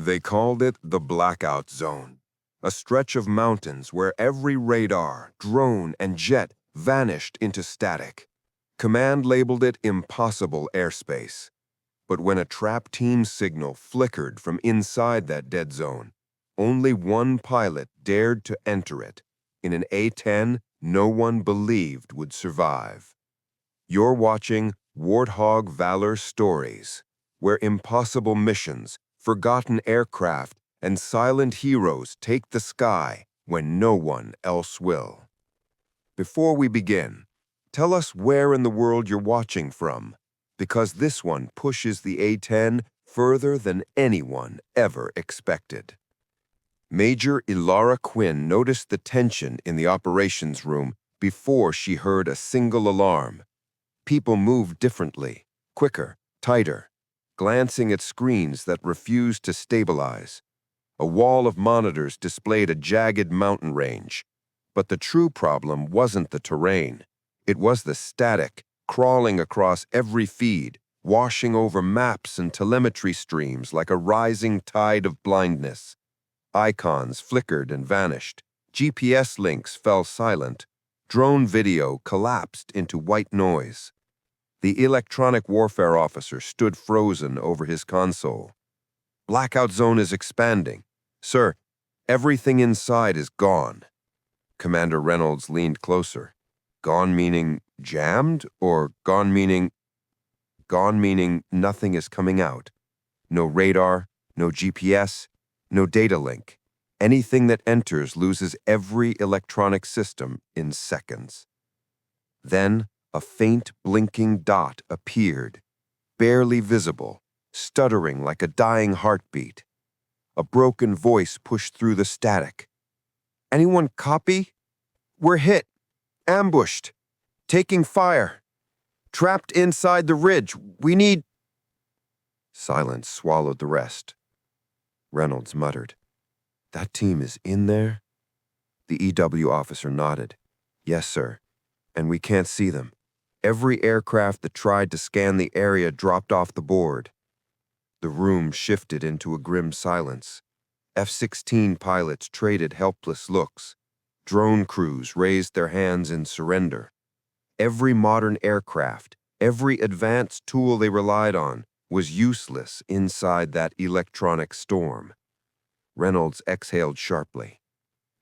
They called it the Blackout Zone, a stretch of mountains where every radar, drone, and jet vanished into static. Command labeled it impossible airspace. But when a trap team signal flickered from inside that dead zone, only one pilot dared to enter it, in an A-10 no one believed would survive. You're watching Warthog Valor Stories, where impossible missions, forgotten aircraft, and silent heroes take the sky when no one else will. Before we begin, tell us where in the world you're watching from, because this one pushes the A-10 further than anyone ever expected. Major Elara Quinn noticed the tension in the operations room before she heard a single alarm. People moved differently, quicker, tighter, glancing at screens that refused to stabilize. A wall of monitors displayed a jagged mountain range. But the true problem wasn't the terrain. It was the static, crawling across every feed, washing over maps and telemetry streams like a rising tide of blindness. Icons flickered and vanished. GPS links fell silent. Drone video collapsed into white noise. The electronic warfare officer stood frozen over his console. Blackout Zone is expanding. Sir, everything inside is gone. Commander Reynolds leaned closer. Gone meaning jammed, or gone meaning nothing is coming out? No radar, no GPS, no data link. Anything that enters loses every electronic system in seconds. Then a faint blinking dot appeared, barely visible, stuttering like a dying heartbeat. A broken voice pushed through the static. Anyone copy? We're hit, ambushed, taking fire, trapped inside the ridge. We need... Silence swallowed the rest. Reynolds muttered, "That team is in there?" The EW officer nodded. "Yes, sir. And we can't see them. Every aircraft that tried to scan the area dropped off the board." The room shifted into a grim silence. F-16 pilots traded helpless looks. Drone crews raised their hands in surrender. Every modern aircraft, every advanced tool they relied on, was useless inside that electronic storm. Reynolds exhaled sharply.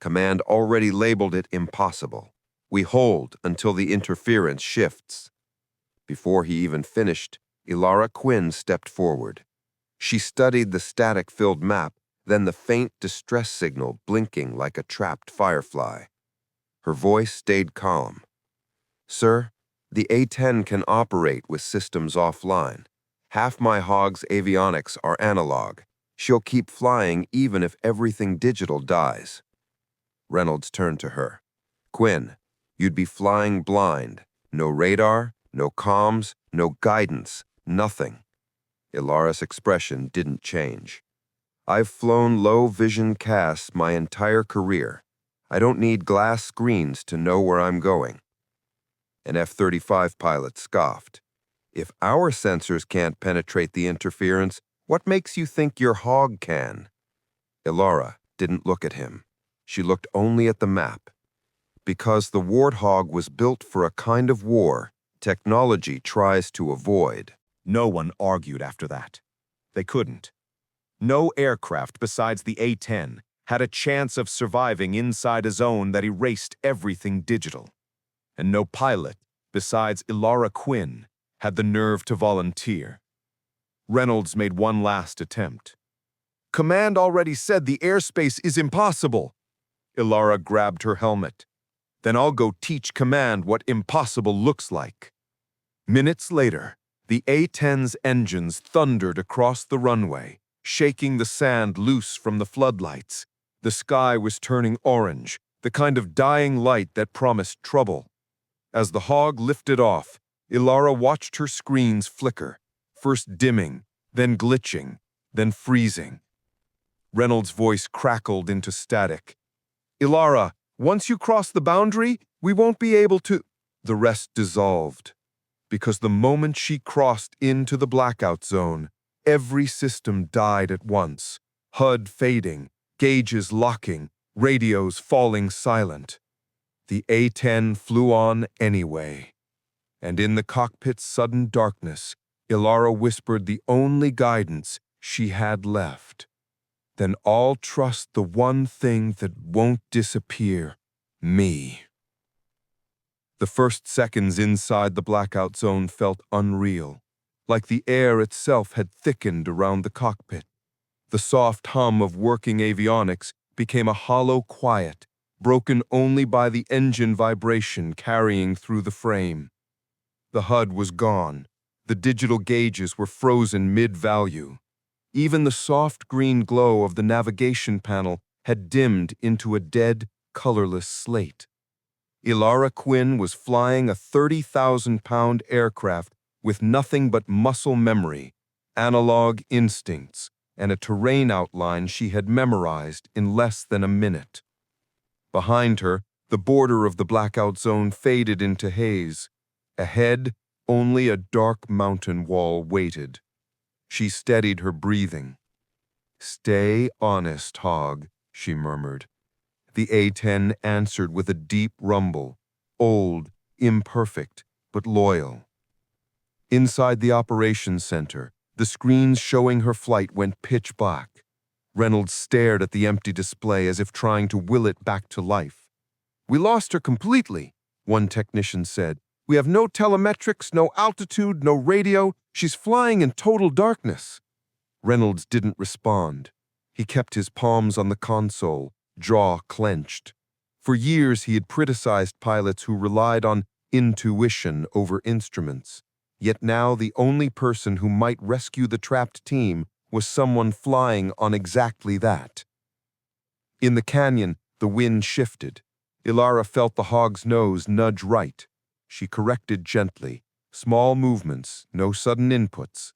Command already labeled it impossible. We hold until the interference shifts. Before he even finished, Elara Quinn stepped forward. She studied the static-filled map, then the faint distress signal blinking like a trapped firefly. Her voice stayed calm. "Sir, the A-10 can operate with systems offline. Half my hog's avionics are analog. She'll keep flying even if everything digital dies." Reynolds turned to her. "Quinn, you'd be flying blind. No radar, no comms, no guidance, nothing." Elara's expression didn't change. "I've flown low-vision casts my entire career. I don't need glass screens to know where I'm going." An F-35 pilot scoffed. "If our sensors can't penetrate the interference, what makes you think your hog can?" Elara didn't look at him. She looked only at the map. Because the Warthog was built for a kind of war technology tries to avoid. No one argued after that. They couldn't. No aircraft besides the A-10 had a chance of surviving inside a zone that erased everything digital. And no pilot besides Elara Quinn had the nerve to volunteer. Reynolds made one last attempt. "Command already said the airspace is impossible." Elara grabbed her helmet. "Then I'll go teach Command what impossible looks like." Minutes later, the A-10's engines thundered across the runway, shaking the sand loose from the floodlights. The sky was turning orange, the kind of dying light that promised trouble. As the hog lifted off, Elara watched her screens flicker, first dimming, then glitching, then freezing. Reynolds' voice crackled into static. "Elara, once you cross the boundary, we won't be able to..." The rest dissolved. Because the moment she crossed into the blackout zone, every system died at once. HUD fading, gauges locking, radios falling silent. The A-10 flew on anyway. And in the cockpit's sudden darkness, Elara whispered the only guidance she had left. Then all trust the one thing that won't disappear, me. The first seconds inside the blackout zone felt unreal, like the air itself had thickened around the cockpit. The soft hum of working avionics became a hollow quiet, broken only by the engine vibration carrying through the frame. The HUD was gone. The digital gauges were frozen mid-value. Even the soft green glow of the navigation panel had dimmed into a dead, colorless slate. Elara Quinn was flying a 30,000-pound aircraft with nothing but muscle memory, analog instincts, and a terrain outline she had memorized in less than a minute. Behind her, the border of the blackout zone faded into haze. Ahead, only a dark mountain wall waited. She steadied her breathing. "Stay honest, Hog," she murmured. The A-10 answered with a deep rumble, old, imperfect, but loyal. Inside the operations center, the screens showing her flight went pitch black. Reynolds stared at the empty display as if trying to will it back to life. "We lost her completely," one technician said. "We have no telemetrics, no altitude, no radio. She's flying in total darkness." Reynolds didn't respond. He kept his palms on the console, jaw clenched. For years he had criticized pilots who relied on intuition over instruments. Yet now the only person who might rescue the trapped team was someone flying on exactly that. In the canyon, the wind shifted. Elara felt the Hog's nose nudge right. She corrected gently. Small movements, no sudden inputs.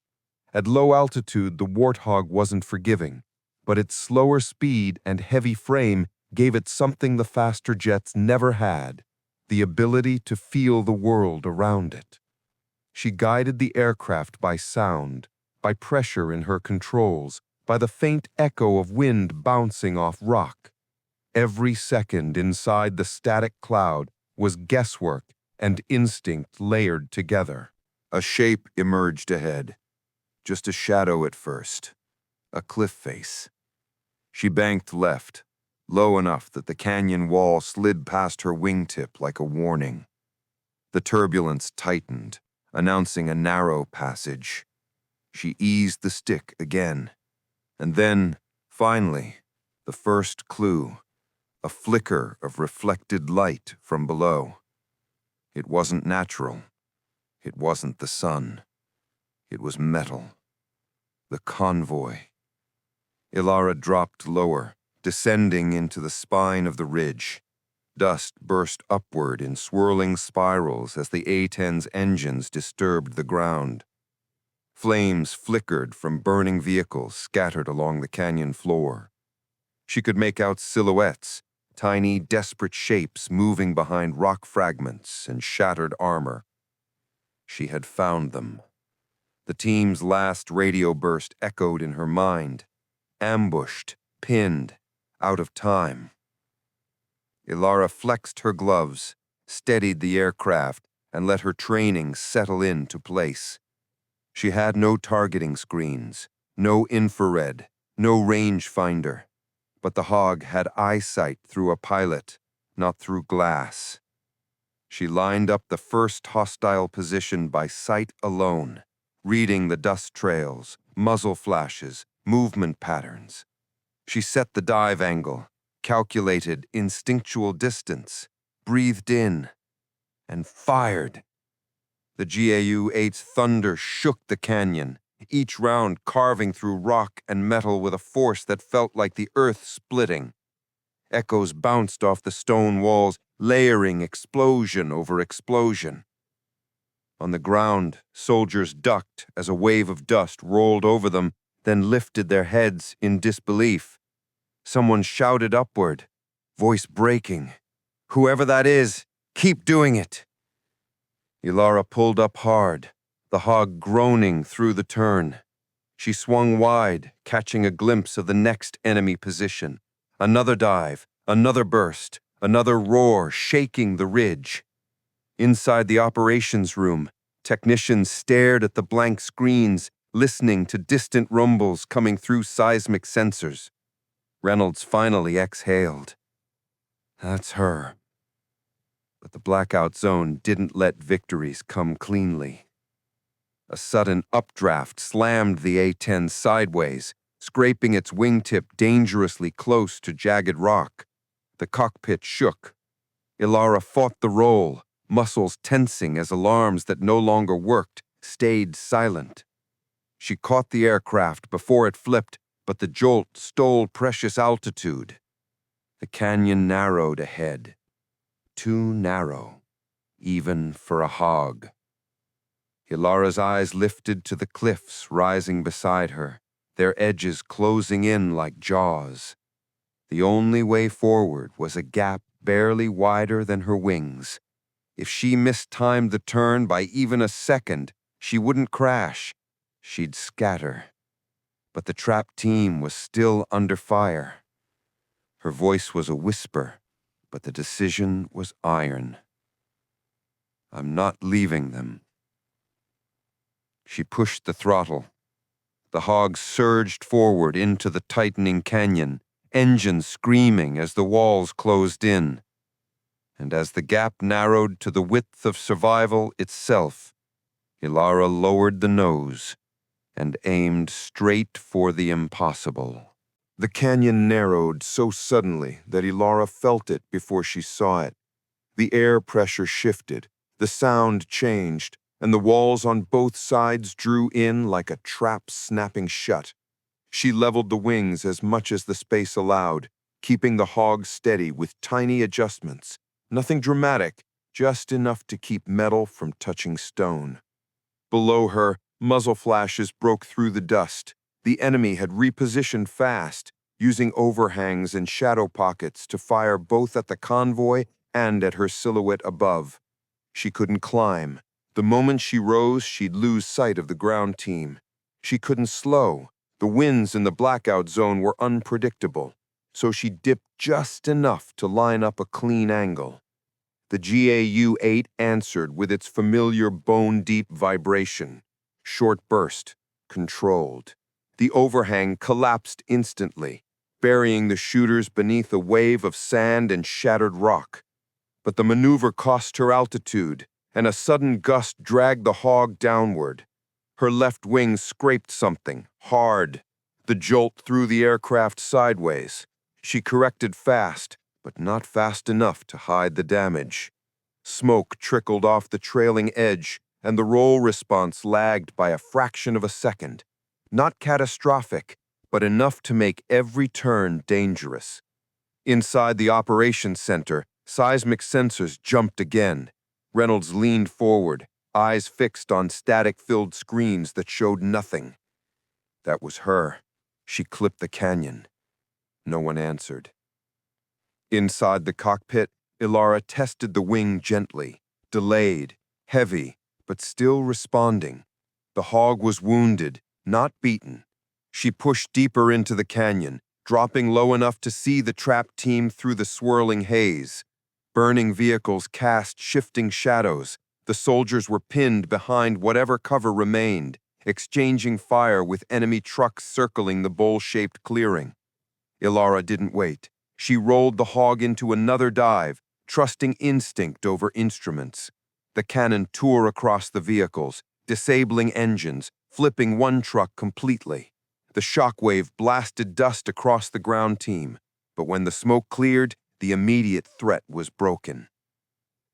At low altitude, the Warthog wasn't forgiving, but its slower speed and heavy frame gave it something the faster jets never had, the ability to feel the world around it. She guided the aircraft by sound, by pressure in her controls, by the faint echo of wind bouncing off rock. Every second inside the static cloud was guesswork and instinct layered together. A shape emerged ahead. Just a shadow at first. A cliff face. She banked left, low enough that the canyon wall slid past her wingtip like a warning. The turbulence tightened, announcing a narrow passage. She eased the stick again. And then, finally, the first clue, a flicker of reflected light from below. It wasn't natural. It wasn't the sun. It was metal. The convoy. Elara dropped lower, descending into the spine of the ridge. Dust burst upward in swirling spirals as the A-10's engines disturbed the ground. Flames flickered from burning vehicles scattered along the canyon floor. She could make out silhouettes, tiny, desperate shapes moving behind rock fragments and shattered armor. She had found them. The team's last radio burst echoed in her mind. Ambushed, pinned, out of time. Elara flexed her gloves, steadied the aircraft, and let her training settle into place. She had no targeting screens, no infrared, no rangefinder, but the Hog had eyesight through a pilot, not through glass. She lined up the first hostile position by sight alone, reading the dust trails, muzzle flashes, movement patterns. She set the dive angle, calculated instinctual distance, breathed in, and fired. The GAU-8's thunder shook the canyon, each round carving through rock and metal with a force that felt like the earth splitting. Echoes bounced off the stone walls, layering explosion over explosion. On the ground, soldiers ducked as a wave of dust rolled over them, then lifted their heads in disbelief. Someone shouted upward, voice breaking, "Whoever that is, keep doing it." Elara pulled up hard, the Hog groaning through the turn. She swung wide, catching a glimpse of the next enemy position. Another dive, another burst, another roar shaking the ridge. Inside the operations room, technicians stared at the blank screens, listening to distant rumbles coming through seismic sensors. Reynolds finally exhaled. That's her. But the blackout zone didn't let victories come cleanly. A sudden updraft slammed the A-10 sideways, scraping its wingtip dangerously close to jagged rock. The cockpit shook. Elara fought the roll, muscles tensing as alarms that no longer worked stayed silent. She caught the aircraft before it flipped, but the jolt stole precious altitude. The canyon narrowed ahead. Too narrow, even for a hog. Elara's eyes lifted to the cliffs rising beside her, their edges closing in like jaws. The only way forward was a gap barely wider than her wings. If she mistimed the turn by even a second, she wouldn't crash. She'd scatter. But the trap team was still under fire. Her voice was a whisper, but the decision was iron. I'm not leaving them. She pushed the throttle. The hogs surged forward into the tightening canyon, engines screaming as the walls closed in. And as the gap narrowed to the width of survival itself, Elara lowered the nose and aimed straight for the impossible. The canyon narrowed so suddenly that Elara felt it before she saw it. The air pressure shifted, the sound changed, and the walls on both sides drew in like a trap snapping shut. She leveled the wings as much as the space allowed, keeping the hog steady with tiny adjustments. Nothing dramatic, just enough to keep metal from touching stone. Below her, muzzle flashes broke through the dust. The enemy had repositioned fast, using overhangs and shadow pockets to fire both at the convoy and at her silhouette above. She couldn't climb. The moment she rose, she'd lose sight of the ground team. She couldn't slow. The winds in the blackout zone were unpredictable, so she dipped just enough to line up a clean angle. The GAU-8 answered with its familiar bone-deep vibration. Short burst, controlled. The overhang collapsed instantly, burying the shooters beneath a wave of sand and shattered rock. But the maneuver cost her altitude, and a sudden gust dragged the hog downward. Her left wing scraped something, hard. The jolt threw the aircraft sideways. She corrected fast, but not fast enough to hide the damage. Smoke trickled off the trailing edge, and the roll response lagged by a fraction of a second. Not catastrophic, but enough to make every turn dangerous. Inside the operations center, seismic sensors jumped again. Reynolds leaned forward, eyes fixed on static-filled screens that showed nothing. That was her. She clipped the canyon. No one answered. Inside the cockpit, Elara tested the wing gently, delayed, heavy, but still responding. The hog was wounded, not beaten. She pushed deeper into the canyon, dropping low enough to see the trap team through the swirling haze. Burning vehicles cast shifting shadows. The soldiers were pinned behind whatever cover remained, exchanging fire with enemy trucks circling the bowl-shaped clearing. Elara didn't wait. She rolled the hog into another dive, trusting instinct over instruments. The cannon tore across the vehicles, disabling engines, flipping one truck completely. The shockwave blasted dust across the ground team, but when the smoke cleared, the immediate threat was broken.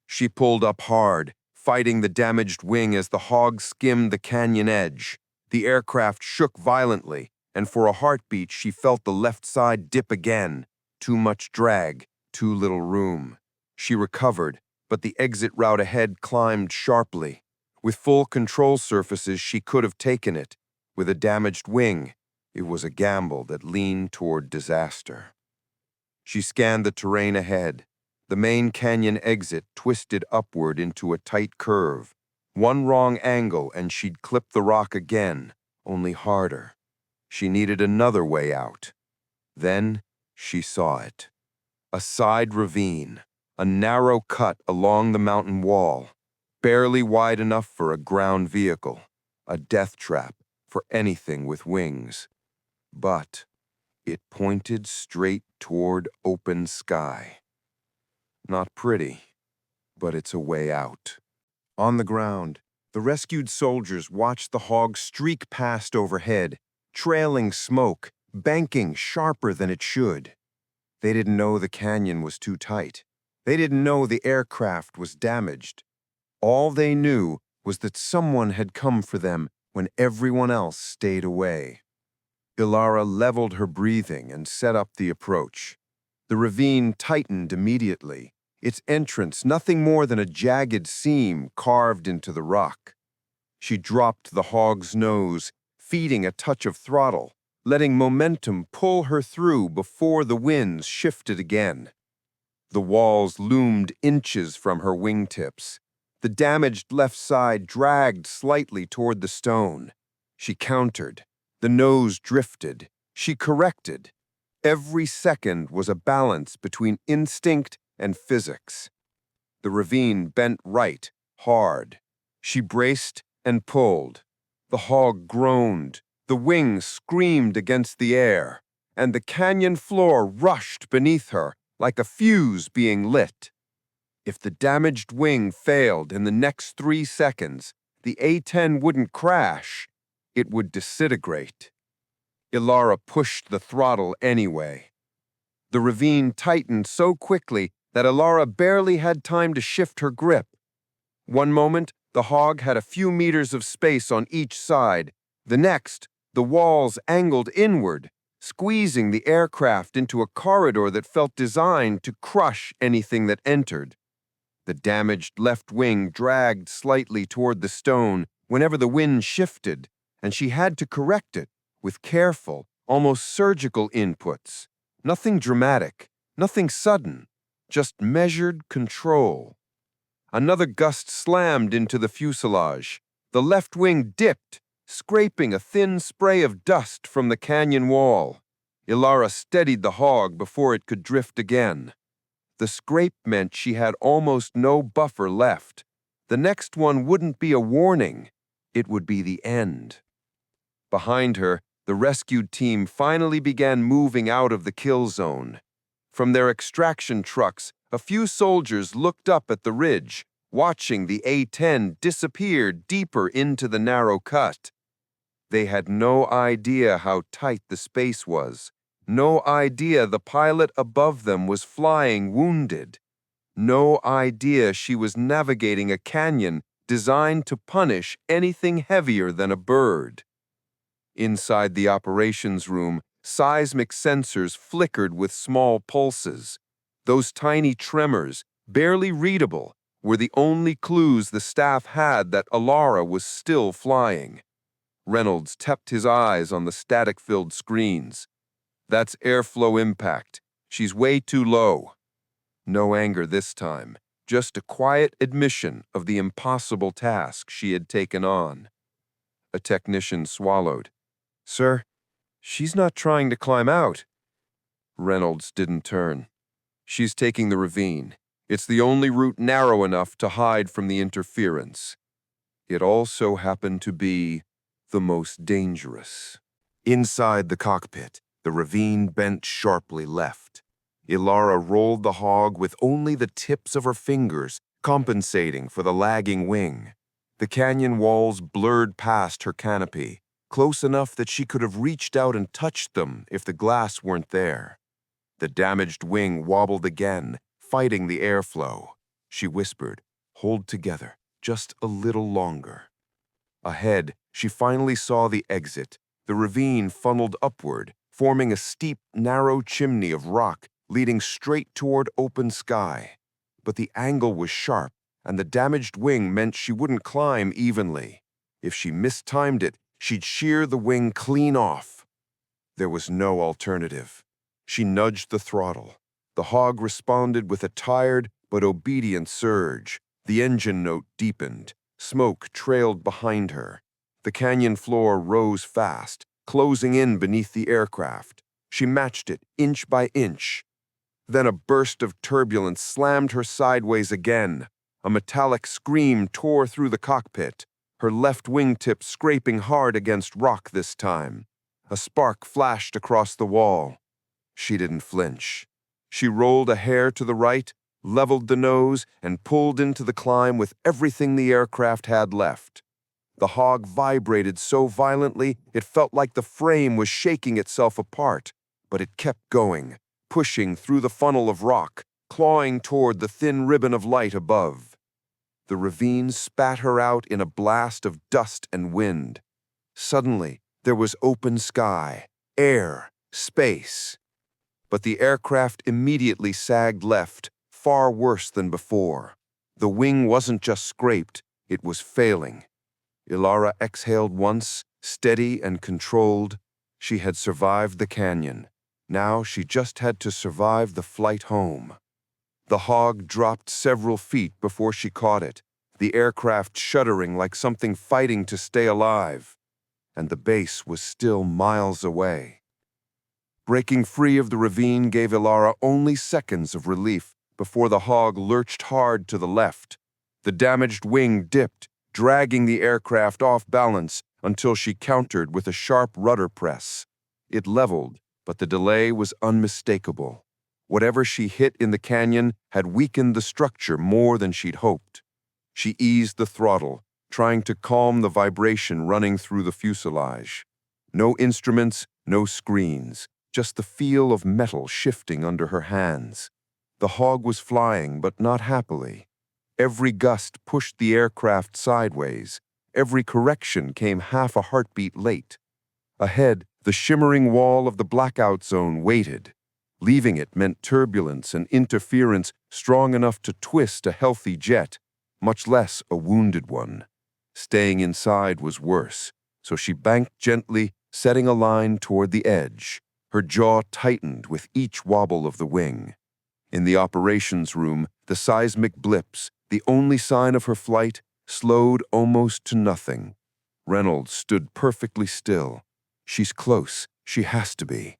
She pulled up hard, fighting the damaged wing as the hog skimmed the canyon edge. The aircraft shook violently, and for a heartbeat she felt the left side dip again. Too much drag, too little room. She recovered, but the exit route ahead climbed sharply. With full control surfaces, she could have taken it. With a damaged wing, it was a gamble that leaned toward disaster. She scanned the terrain ahead. The main canyon exit twisted upward into a tight curve. One wrong angle and she'd clip the rock again, only harder. She needed another way out. Then she saw it. A side ravine, a narrow cut along the mountain wall, barely wide enough for a ground vehicle, a death trap for anything with wings. But it pointed straight toward open sky. Not pretty, but it's a way out. On the ground, the rescued soldiers watched the hog streak past overhead, trailing smoke, banking sharper than it should. They didn't know the canyon was too tight. They didn't know the aircraft was damaged. All they knew was that someone had come for them when everyone else stayed away. Elara leveled her breathing and set up the approach. The ravine tightened immediately, its entrance nothing more than a jagged seam carved into the rock. She dropped the hog's nose, feeding a touch of throttle, letting momentum pull her through before the winds shifted again. The walls loomed inches from her wingtips. The damaged left side dragged slightly toward the stone. She countered. The nose drifted. She corrected. Every second was a balance between instinct and physics. The ravine bent right, hard. She braced and pulled. The hog groaned. The wings screamed against the air, and the canyon floor rushed beneath her like a fuse being lit. If the damaged wing failed in the next 3 seconds, the A-10 wouldn't crash, it would disintegrate. Elara pushed the throttle anyway. The ravine tightened so quickly that Elara barely had time to shift her grip. One moment, the hog had a few meters of space on each side. The next, the walls angled inward, squeezing the aircraft into a corridor that felt designed to crush anything that entered. The damaged left wing dragged slightly toward the stone whenever the wind shifted, and she had to correct it with careful, almost surgical inputs. Nothing dramatic, nothing sudden, just measured control. Another gust slammed into the fuselage. The left wing dipped, scraping a thin spray of dust from the canyon wall. Elara steadied the hog before it could drift again. The scrape meant she had almost no buffer left. The next one wouldn't be a warning. It would be the end. Behind her, the rescued team finally began moving out of the kill zone. From their extraction trucks, a few soldiers looked up at the ridge, watching the A-10 disappear deeper into the narrow cut. They had no idea how tight the space was. No idea the pilot above them was flying wounded. No idea she was navigating a canyon designed to punish anything heavier than a bird. Inside the operations room, seismic sensors flickered with small pulses. Those tiny tremors, barely readable, were the only clues the staff had that Elara was still flying. Reynolds tapped his eyes on the static-filled screens. That's airflow impact. She's way too low. No anger this time, just a quiet admission of the impossible task she had taken on. A technician swallowed. Sir, she's not trying to climb out. Reynolds didn't turn. She's taking the ravine. It's the only route narrow enough to hide from the interference. It also happened to be the most dangerous. Inside the cockpit, the ravine bent sharply left. Elara rolled the hog with only the tips of her fingers, compensating for the lagging wing. The canyon walls blurred past her canopy, close enough that she could have reached out and touched them if the glass weren't there. The damaged wing wobbled again, fighting the airflow. She whispered, "Hold together, just a little longer." Ahead, she finally saw the exit. The ravine funneled upward, forming a steep, narrow chimney of rock leading straight toward open sky. But the angle was sharp, and the damaged wing meant she wouldn't climb evenly. If she mistimed it, she'd shear the wing clean off. There was no alternative. She nudged the throttle. The hog responded with a tired but obedient surge. The engine note deepened. Smoke trailed behind her. The canyon floor rose fast, closing in beneath the aircraft. She matched it inch by inch. Then a burst of turbulence slammed her sideways again. A metallic scream tore through the cockpit, her left wingtip scraping hard against rock this time. A spark flashed across the wall. She didn't flinch. She rolled a hair to the right, leveled the nose, and pulled into the climb with everything the aircraft had left. The Hog vibrated so violently it felt like the frame was shaking itself apart, but it kept going, pushing through the funnel of rock, clawing toward the thin ribbon of light above. The ravine spat her out in a blast of dust and wind. Suddenly, there was open sky, air, space. But the aircraft immediately sagged left, far worse than before. The wing wasn't just scraped, it was failing. Elara exhaled once, steady and controlled. She had survived the canyon. Now she just had to survive the flight home. The Hog dropped several feet before she caught it, the aircraft shuddering like something fighting to stay alive. And the base was still miles away. Breaking free of the ravine gave Elara only seconds of relief before the Hog lurched hard to the left. The damaged wing dipped, dragging the aircraft off balance until she countered with a sharp rudder press. It leveled, but the delay was unmistakable. Whatever she hit in the canyon had weakened the structure more than she'd hoped. She eased the throttle, trying to calm the vibration running through the fuselage. No instruments, no screens, just the feel of metal shifting under her hands. The Hog was flying, but not happily. Every gust pushed the aircraft sideways. Every correction came half a heartbeat late. Ahead, the shimmering wall of the blackout zone waited. Leaving it meant turbulence and interference strong enough to twist a healthy jet, much less a wounded one. Staying inside was worse, so she banked gently, setting a line toward the edge. Her jaw tightened with each wobble of the wing. In the operations room, the seismic blips, the only sign of her flight, slowed almost to nothing. Reynolds stood perfectly still. She's close. She has to be.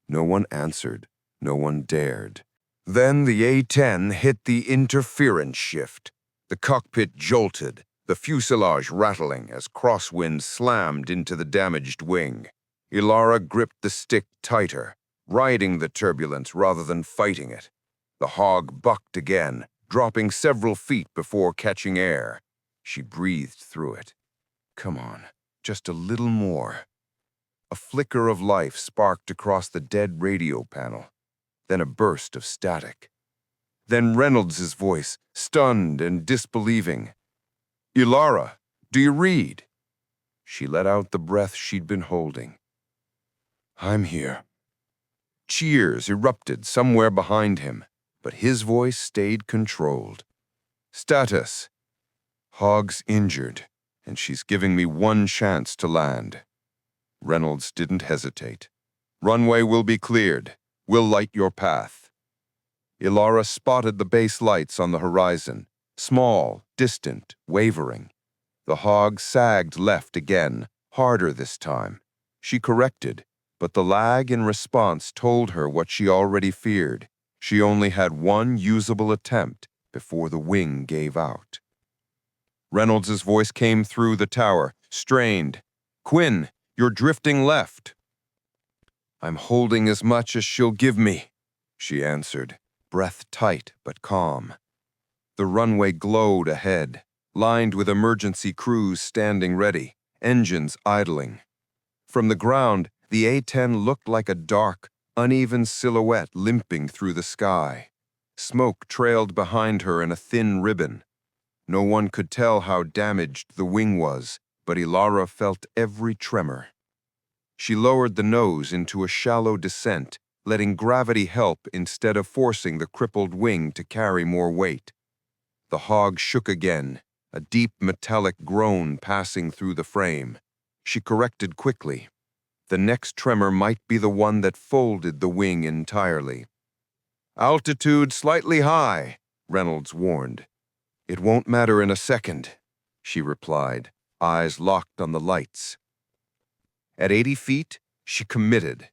No one answered. No one dared. Then the A-10 hit the interference shift. The cockpit jolted, the fuselage rattling as crosswind slammed into the damaged wing. Elara gripped the stick tighter, riding the turbulence rather than fighting it. The Hog bucked again, dropping several feet before catching air. She breathed through it. Come on, just a little more. A flicker of life sparked across the dead radio panel, then a burst of static. Then Reynolds's voice, stunned and disbelieving. Elara, do you read? She let out the breath she'd been holding. I'm here. Cheers erupted somewhere behind him, but his voice stayed controlled. Status. Hog's injured, and she's giving me one chance to land. Reynolds didn't hesitate. Runway will be cleared. We'll light your path. Elara spotted the base lights on the horizon, small, distant, wavering. The Hog sagged left again, harder this time. She corrected, but the lag in response told her what she already feared. She only had one usable attempt before the wing gave out. Reynolds's voice came through the tower, strained. Quinn, you're drifting left. I'm holding as much as she'll give me, she answered, breath tight but calm. The runway glowed ahead, lined with emergency crews standing ready, engines idling. From the ground, the A-10 looked like a dark, uneven silhouette limping through the sky. Smoke trailed behind her in a thin ribbon. No one could tell how damaged the wing was, but Elara felt every tremor. She lowered the nose into a shallow descent, letting gravity help instead of forcing the crippled wing to carry more weight. The Hog shook again, a deep metallic groan passing through the frame. She corrected quickly. The next tremor might be the one that folded the wing entirely. Altitude slightly high, Reynolds warned. It won't matter in a second, she replied. eyes locked on the lights. At 80 feet, she committed.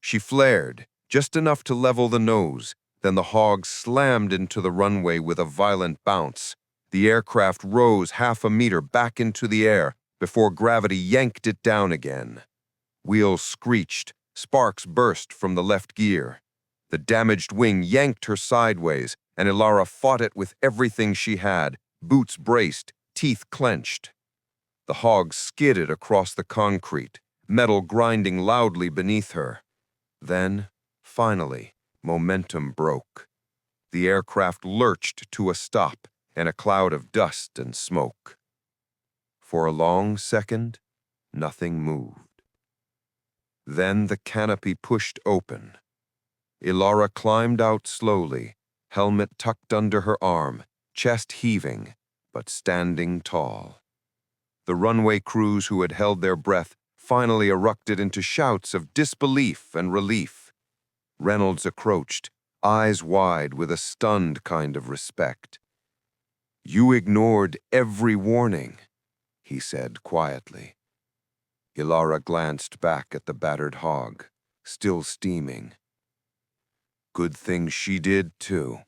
She flared, just enough to level the nose. Then the Hog slammed into the runway with a violent bounce. The aircraft rose half a meter back into the air before gravity yanked it down again. Wheels screeched, sparks burst from the left gear. The damaged wing yanked her sideways, and Elara fought it with everything she had, boots braced, teeth clenched. The Hog skidded across the concrete, metal grinding loudly beneath her. Then, finally, momentum broke. The aircraft lurched to a stop in a cloud of dust and smoke. For a long second, nothing moved. Then the canopy pushed open. Elara climbed out slowly, helmet tucked under her arm, chest heaving, but standing tall. The runway crews who had held their breath finally erupted into shouts of disbelief and relief. Reynolds approached, eyes wide with a stunned kind of respect. "You ignored every warning," he said quietly. Elara glanced back at the battered Hog, still steaming. Good thing she did, too.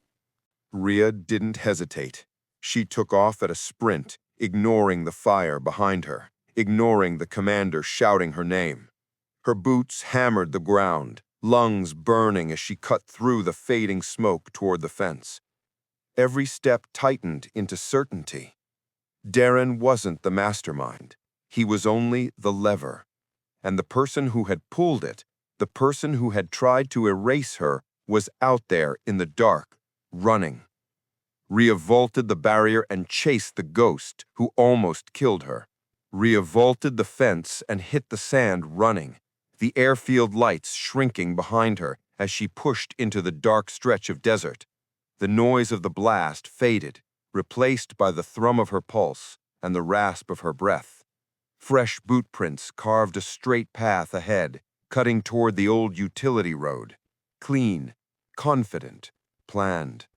Rhea didn't hesitate. She took off at a sprint, ignoring the fire behind her, ignoring the commander shouting her name. Her boots hammered the ground, lungs burning as she cut through the fading smoke toward the fence. Every step tightened into certainty. Darren wasn't the mastermind. He was only the lever. And the person who had pulled it, the person who had tried to erase her, was out there in the dark, running. Rhea vaulted the barrier and chased the ghost who almost killed her. Rhea vaulted the fence and hit the sand running, the airfield lights shrinking behind her as she pushed into the dark stretch of desert. The noise of the blast faded, replaced by the thrum of her pulse and the rasp of her breath. Fresh boot prints carved a straight path ahead, cutting toward the old utility road. Clean, confident, planned.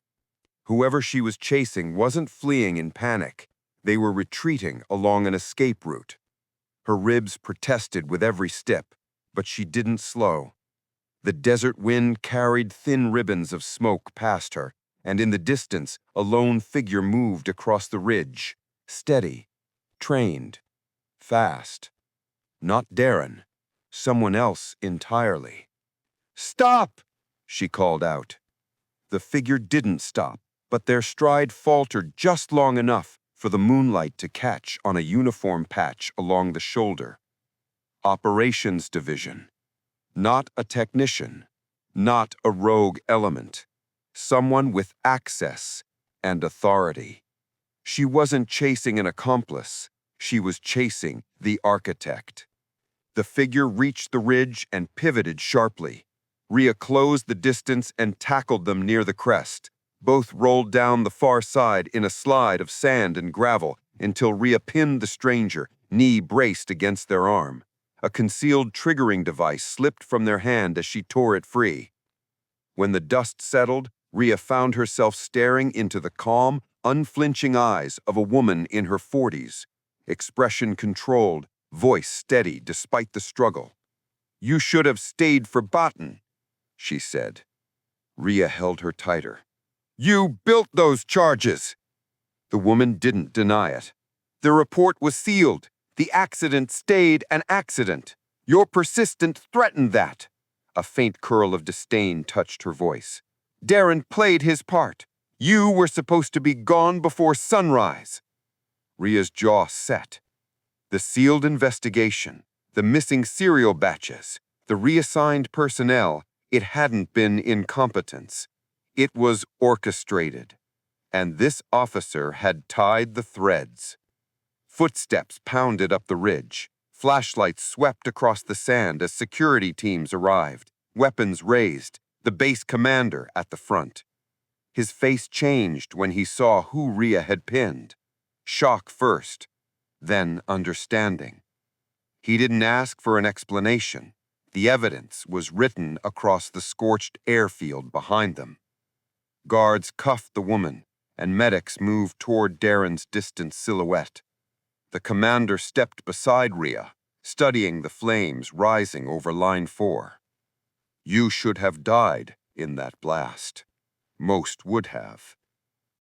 Whoever she was chasing wasn't fleeing in panic. They were retreating along an escape route. Her ribs protested with every step, but she didn't slow. The desert wind carried thin ribbons of smoke past her, and in the distance, a lone figure moved across the ridge, steady, trained, fast. Not Darren, someone else entirely. "Stop!" she called out. The figure didn't stop, but their stride faltered just long enough for the moonlight to catch on a uniform patch along the shoulder. Operations Division. Not a technician, not a rogue element. Someone with access and authority. She wasn't chasing an accomplice. She was chasing the architect. The figure reached the ridge and pivoted sharply. Rhea closed the distance and tackled them near the crest. Both rolled down the far side in a slide of sand and gravel until Rhea pinned the stranger, knee braced against their arm. A concealed triggering device slipped from their hand as she tore it free. When the dust settled, Rhea found herself staring into the calm, unflinching eyes of a woman in her 40s. Expression controlled, voice steady despite the struggle. "You should have stayed for Baton," she said. Rhea held her tighter. "You built those charges!" The woman didn't deny it. "The report was sealed. The accident stayed an accident. Your persistence threatened that." A faint curl of disdain touched her voice. "Darren played his part. You were supposed to be gone before sunrise." Rhea's jaw set. The sealed investigation, the missing serial batches, the reassigned personnel, it hadn't been incompetence. It was orchestrated. And this officer had tied the threads. Footsteps pounded up the ridge. Flashlights swept across the sand as security teams arrived, weapons raised, the base commander at the front. His face changed when he saw who Rhea had pinned. Shock first, then understanding. He didn't ask for an explanation. The evidence was written across the scorched airfield behind them. Guards cuffed the woman, and medics moved toward Darren's distant silhouette. The commander stepped beside Rhea, studying the flames rising over Line 4. You should have died in that blast. Most would have.